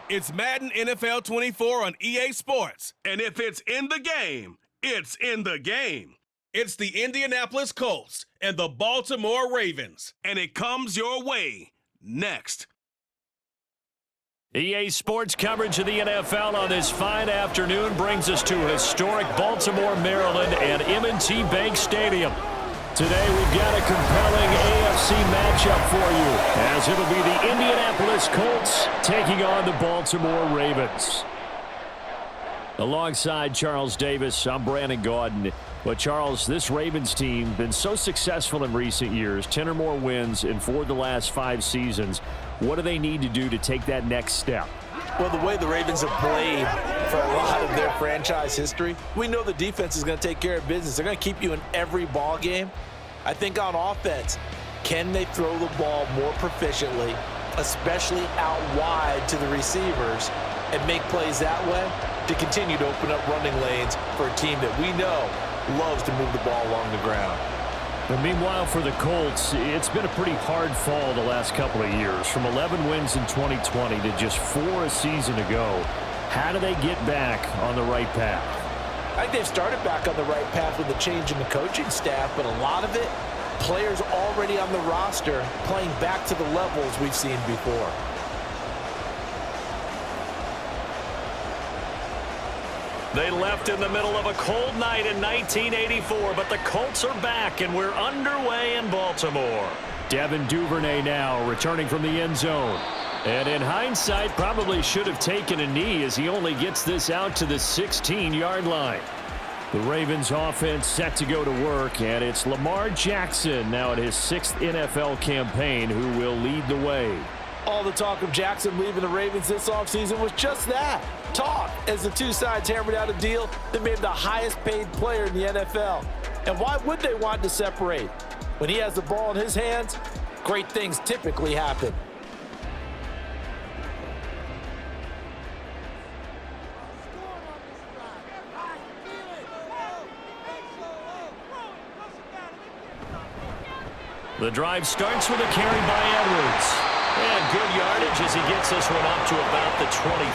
It's Madden NFL 24 on EA Sports. And if it's in the game, it's in the game. It's the Indianapolis Colts and the Baltimore Ravens. And it comes your way next. EA Sports coverage of the NFL on this fine afternoon brings us to historic Baltimore, Maryland and M&T Bank Stadium. Today we've got a compelling AFC matchup for you, as it'll be the Indianapolis Colts taking on the Baltimore Ravens. Alongside Charles Davis, I'm Brandon Gaudin. But Charles, this Ravens team been so successful in recent years, 10 or more wins in 4 of the last 5 seasons. What do they need to do to take that next step? Well, the way the Ravens have played for a lot of their franchise history, we know the defense is going to take care of business. They're going to keep you in every ball game. I think on offense, can they throw the ball more proficiently, especially out wide to the receivers, and make plays that way to continue to open up running lanes for a team that we know loves to move the ball along the ground. But meanwhile, for the Colts, it's been a pretty hard fall the last couple of years. From 11 wins in 2020 to just 4 a season ago. How do they get back on the right path? I think they've started back on the right path with the change in the coaching staff, but a lot of it, players already on the roster playing back to the levels we've seen before. They left in the middle of a cold night in 1984, but the Colts are back, and we're underway in Baltimore. Devin Duvernay now returning from the end zone. And in hindsight, probably should have taken a knee as he only gets this out to the 16-yard line. The Ravens offense set to go to work, and it's Lamar Jackson now at his 6th NFL campaign who will lead the way. All the talk of Jackson leaving the Ravens this offseason was just that, talk, as the two sides hammered out a deal that made him the highest paid player in the NFL. And why would they want to separate? When he has the ball in his hands, great things typically happen. The drive starts with a carry by Edwards. And good yardage as he gets this one up to about the 23.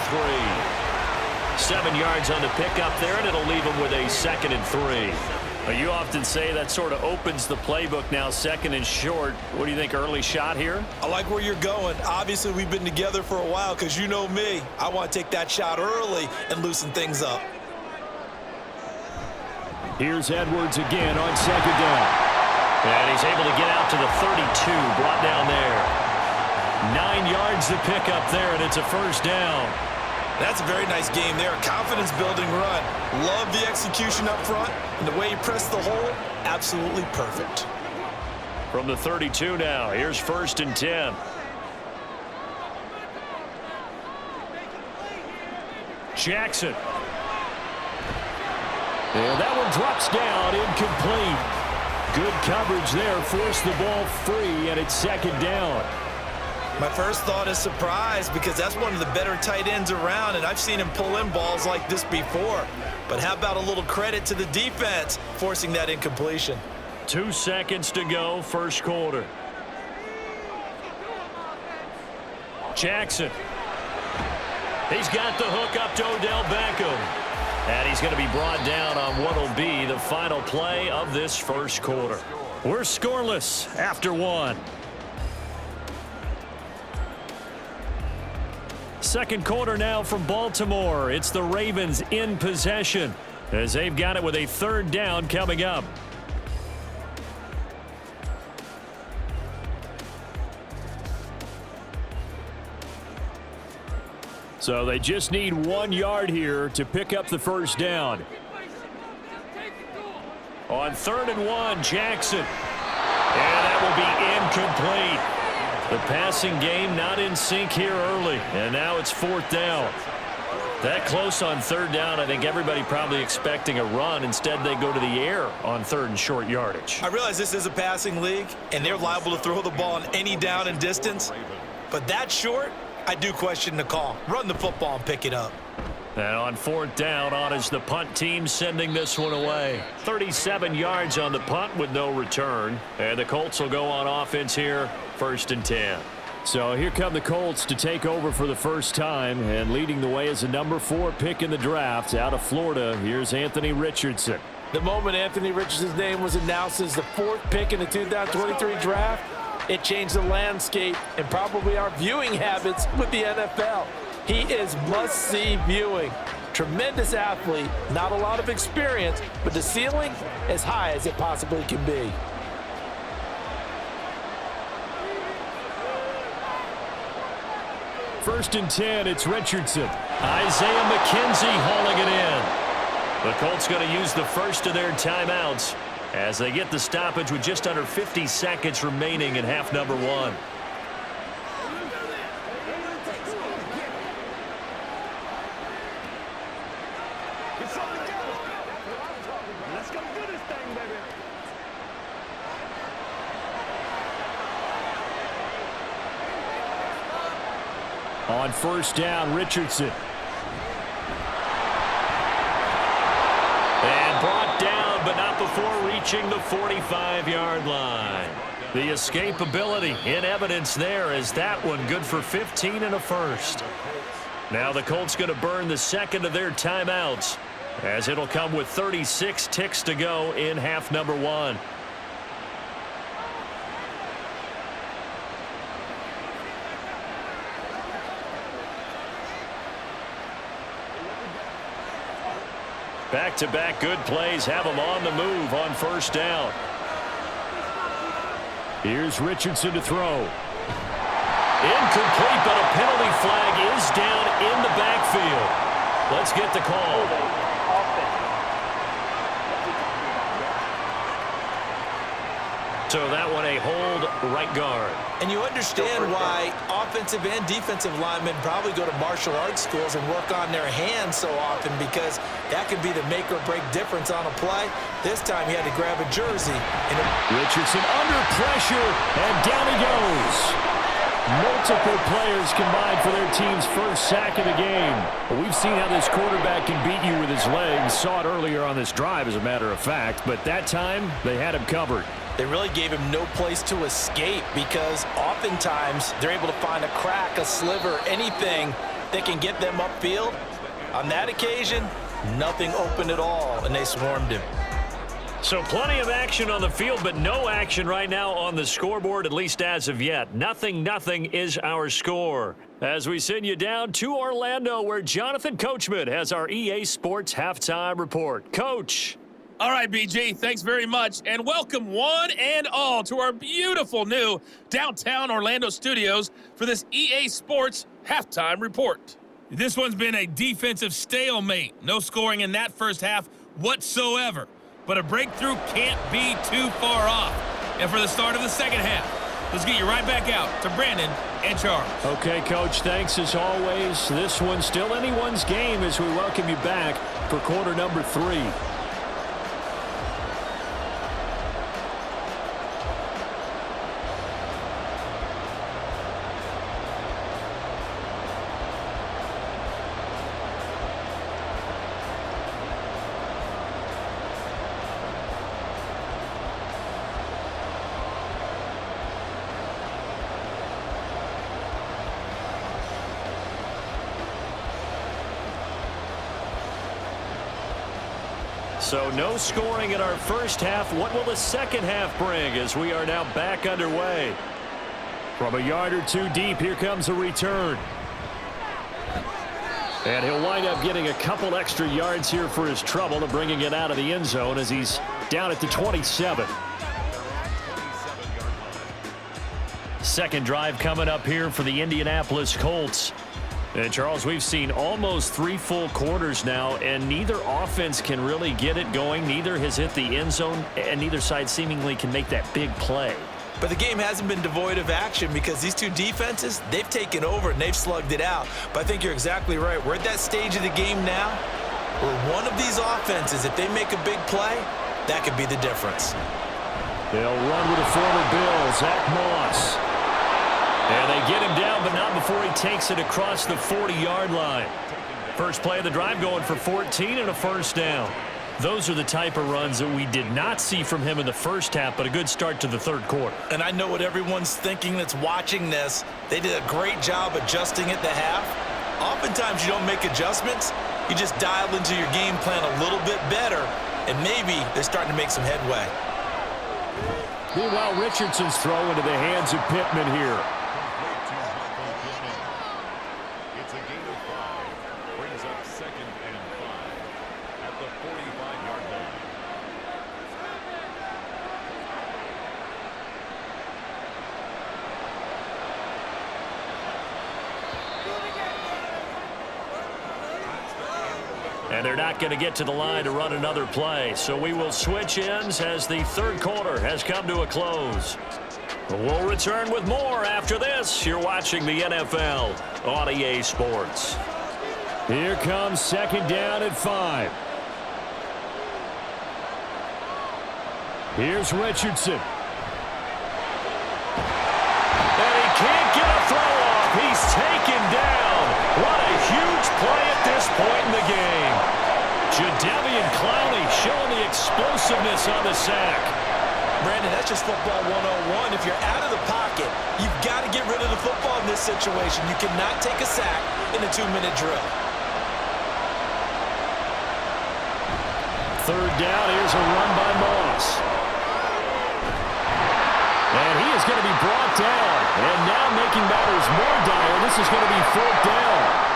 7 yards on the pickup there, and it'll leave him with a 2nd and 3. But you often say that sort of opens the playbook now, 2nd and short. What do you think, early shot here? I like where you're going. Obviously, we've been together for a while because you know me. I want to take that shot early and loosen things up. Here's Edwards again on 2nd down. And he's able to get out to the 32, brought down there. 9 yards to pick up there, and it's a 1st down. That's a very nice game there. Confidence-building run. Love the execution up front, and the way he pressed the hole, absolutely perfect. From the 32 now, here's 1st and 10. Jackson. And that one drops down, incomplete. Good coverage there, forced the ball free, and it's 2nd down. My first thought is surprise because that's one of the better tight ends around, and I've seen him pull in balls like this before. But how about a little credit to the defense forcing that incompletion? 2 seconds to go, 1st quarter. Jackson. He's got the hook up to Odell Beckham. And he's going to be brought down on what will be the final play of this 1st quarter. We're scoreless after 1. 2nd quarter now from Baltimore. It's the Ravens in possession as they've got it with a 3rd down coming up. So they just need 1 yard here to pick up the 1st down. On 3rd and 1, Jackson. And that will be incomplete. The passing game not in sync here early, and now it's 4th down. That close on 3rd down, I think everybody probably expecting a run. Instead, they go to the air on 3rd and short yardage. I realize this is a passing league, and they're liable to throw the ball on any down and distance. But that short, I do question the call. Run the football and pick it up. And on 4th down, on is the punt team sending this one away. 37 yards on the punt with no return. And the Colts will go on offense here, 1st and 10. So here come the Colts to take over for the first time, and leading the way is a number 4 pick in the draft out of Florida. Here's Anthony Richardson. The moment Anthony Richardson's name was announced as the 4th pick in the 2023 draft, it changed the landscape and probably our viewing habits with the NFL. He is must-see viewing. Tremendous athlete, not a lot of experience, but the ceiling as high as it possibly can be. First and 10, it's Richardson. Isaiah McKenzie hauling it in. The Colts going to use the first of their timeouts as they get the stoppage with just under 50 seconds remaining in half number 1. On first down, Richardson. And brought down, but not before reaching the 45-yard line. The escapability in evidence there as that one good for 15 and a first. Now the Colts going to burn the second of their timeouts as it'll come with 36 ticks to go in half number 1. Back-to-back good plays have them on the move on first down. Here's Richardson to throw. Incomplete, but a penalty flag is down in the backfield. Let's get the call. So that one a hold right guard. And you understand why offensive and defensive linemen probably go to martial arts schools and work on their hands so often, because that could be the make or break difference on a play. This time he had to grab a jersey. Richardson under pressure, and down he goes. Multiple players combined for their team's first sack of the game. We've seen how this quarterback can beat you with his legs. Saw it earlier on this drive, as a matter of fact. But that time, they had him covered. They really gave him no place to escape, because oftentimes they're able to find a crack, a sliver, anything that can get them upfield. On that occasion, nothing open at all, and they swarmed him. So plenty of action on the field, but no action right now on the scoreboard, at least as of yet. 0-0 is our score. As we send you down to Orlando, where Jonathan Coachman has our EA Sports Halftime Report. Coach. All right, BG, thanks very much, and welcome one and all to our beautiful new downtown Orlando studios for this EA Sports Halftime Report. This one's been a defensive stalemate. No scoring in that first half whatsoever, but a breakthrough can't be too far off. And for the start of the second half, let's get you right back out to Brandon and Charles. Okay, Coach, thanks as always. This one's still anyone's game as we welcome you back for quarter number 3. So no scoring in our first half. What will the second half bring as we are now back underway? From a yard or two deep, here comes a return. And he'll wind up getting a couple extra yards here for his trouble and bringing it out of the end zone as he's down at the 27. Second drive coming up here for the Indianapolis Colts. And Charles, we've seen almost 3 full quarters now, and neither offense can really get it going. Neither has hit the end zone, and neither side seemingly can make that big play. But the game hasn't been devoid of action, because these two defenses, they've taken over and they've slugged it out. But I think you're exactly right. We're at that stage of the game now where one of these offenses, if they make a big play, that could be the difference. They'll run with a former Bill, Zach Moss. And they get him down, but not before he takes it across the 40-yard line. First play of the drive going for 14 and a first down. Those are the type of runs that we did not see from him in the first half, but a good start to the third quarter. And I know what everyone's thinking that's watching this. They did a great job adjusting at the half. Oftentimes you don't make adjustments. You just dial into your game plan a little bit better, and maybe they're starting to make some headway. Meanwhile, Richardson's throw into the hands of Pittman here. It's a gain of 5. Brings up 2nd and 5 at the 45-yard line. And they're not going to get to the line to run another play. So we will switch ends as the third quarter has come to a close. We'll return with more after this. You're watching the NFL on EA Sports. Here comes 2nd down at 5. Here's Richardson. And he can't get a throw off. He's taken down. What a huge play at this point in the game. Jadeveon Clowney showing the explosiveness on the sack. Brandon, that's just football 101. If you're out of the pocket, you've got to get rid of the football in this situation. You cannot take a sack in a 2-minute drill. Third down, here's a run by Moss. And he is going to be brought down. And now making matters more dire, this is going to be 4th down.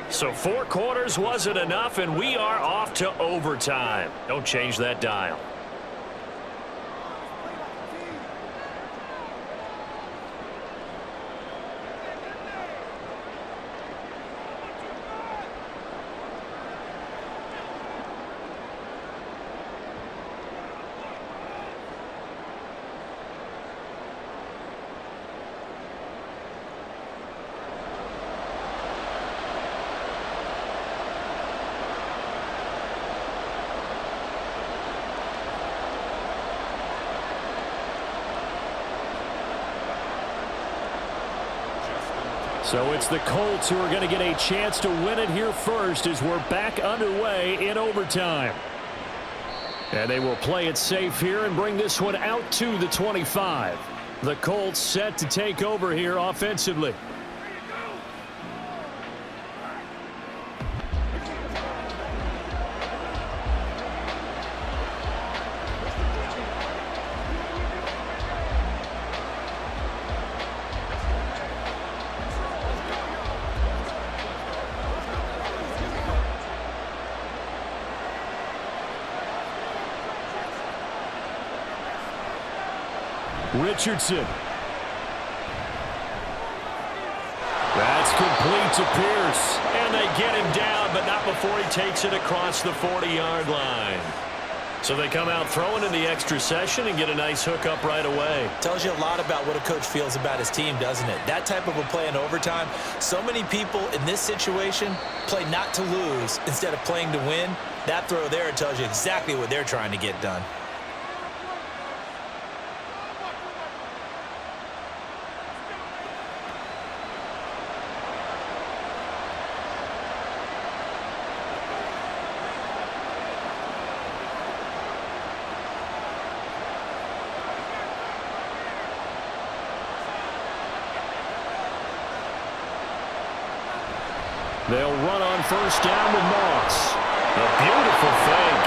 So 4 quarters wasn't enough, and we are off to overtime. Don't change that dial. So it's the Colts who are going to get a chance to win it here first as we're back underway in overtime. And they will play it safe here and bring this one out to the 25. The Colts set to take over here offensively. Richardson. That's complete to Pierce. And they get him down, but not before he takes it across the 40-yard line. So they come out throwing in the extra session and get a nice hook up right away. Tells you a lot about what a coach feels about his team, doesn't it? That type of a play in overtime. So many people in this situation play not to lose instead of playing to win. That throw there tells you exactly what they're trying to get done. They'll run on first down with Moss. A beautiful fake.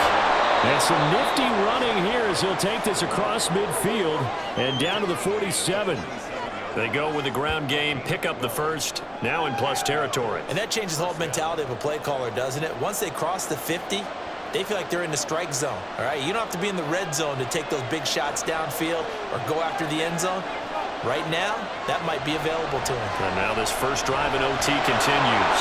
And some nifty running here as he'll take this across midfield and down to the 47. They go with the ground game, pick up the first, now in plus territory. And that changes the whole mentality of a play caller, doesn't it? Once they cross the 50, they feel like they're in the strike zone. All right, you don't have to be in the red zone to take those big shots downfield or go after the end zone. Right now, that might be available to him. And now this first drive in OT continues.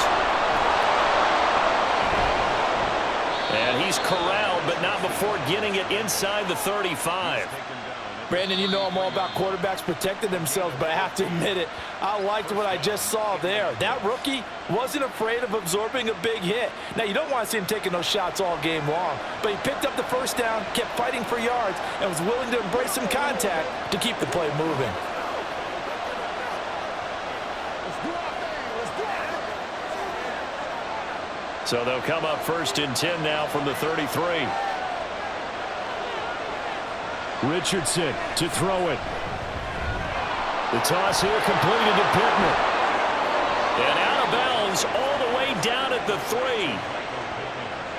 And he's corralled, but not before getting it inside the 35. Brandon, you know I'm all about quarterbacks protecting themselves, but I have to admit it, I liked what I just saw there. That rookie wasn't afraid of absorbing a big hit. Now, you don't want to see him taking those shots all game long, but he picked up the first down, kept fighting for yards, and was willing to embrace some contact to keep the play moving. So they'll come up 1st and 10 now from the 33. Richardson to throw it. The toss here completed to Pittman. And out of bounds all the way down at the 3.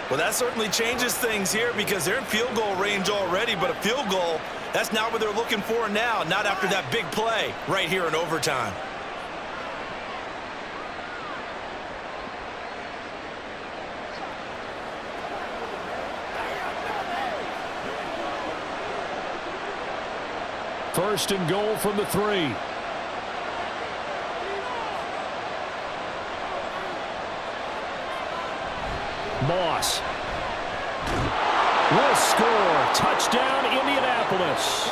Well, that certainly changes things here because they're in field goal range already, but a field goal, that's not what they're looking for now, not after that big play right here in overtime. First and goal from the 3. Moss will score. Touchdown, Indianapolis.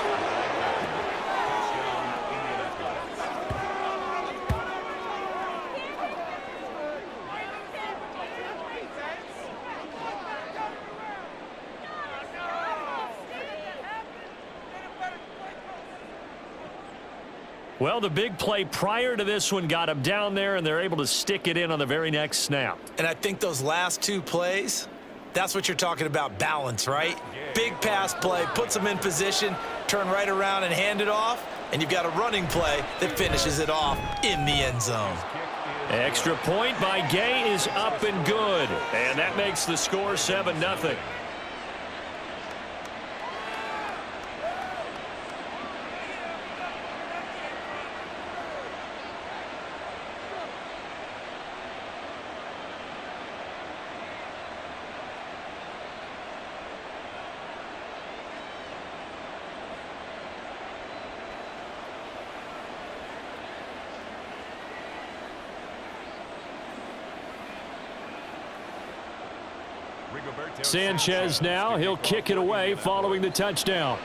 Well, the big play prior to this one got him down there, and they're able to stick it in on the very next snap. And I think those last 2 plays, that's what you're talking about, balance, right? Big pass play, puts them in position, turn right around and hand it off, and you've got a running play that finishes it off in the end zone. Extra point by Gay is up and good, and that makes the score 7-0. Sanchez now, he'll kick it away following the touchdown.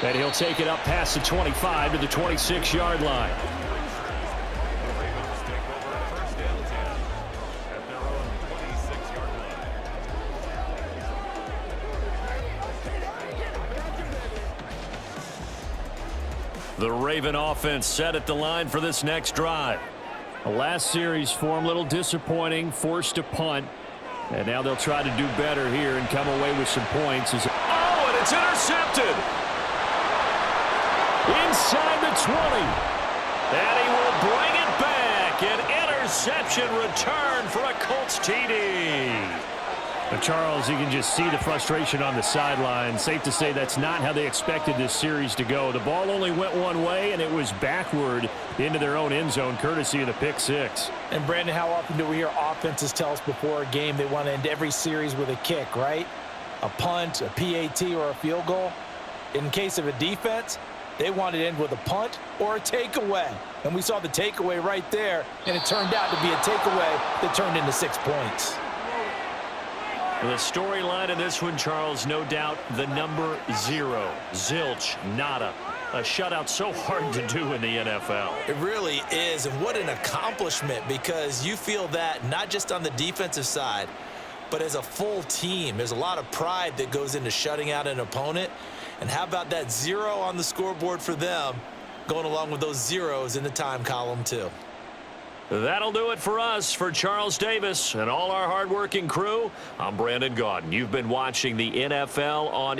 And he'll take it up past the 25 to the 26-yard line. The Raven offense set at the line for this next drive. The last series for him, a little disappointing, forced a punt. And now they'll try to do better here and come away with some points. Oh, and it's intercepted! Inside the 20. And he will bring it back. An interception return for a Colts TD. But Charles, you can just see the frustration on the sideline. Safe to say that's not how they expected this series to go. The ball only went one way, and it was backward into their own end zone, courtesy of the pick 6. And, Brandon, how often do we hear offenses tell us before a game they want to end every series with a kick, right? A punt, a PAT, or a field goal. In case of a defense, they want to end with a punt or a takeaway. And we saw the takeaway right there, and it turned out to be a takeaway that turned into 6 points. The storyline in this one, Charles, no doubt the number 0. Zilch, nada. A shutout so hard to do in the NFL. It really is, and what an accomplishment, because you feel that not just on the defensive side, but as a full team. There's a lot of pride that goes into shutting out an opponent. And how about that 0 on the scoreboard for them, going along with those zeros in the time column too. That'll do it for us. For Charles Davis and all our hardworking crew, I'm Brandon Gaudin. You've been watching the NFL on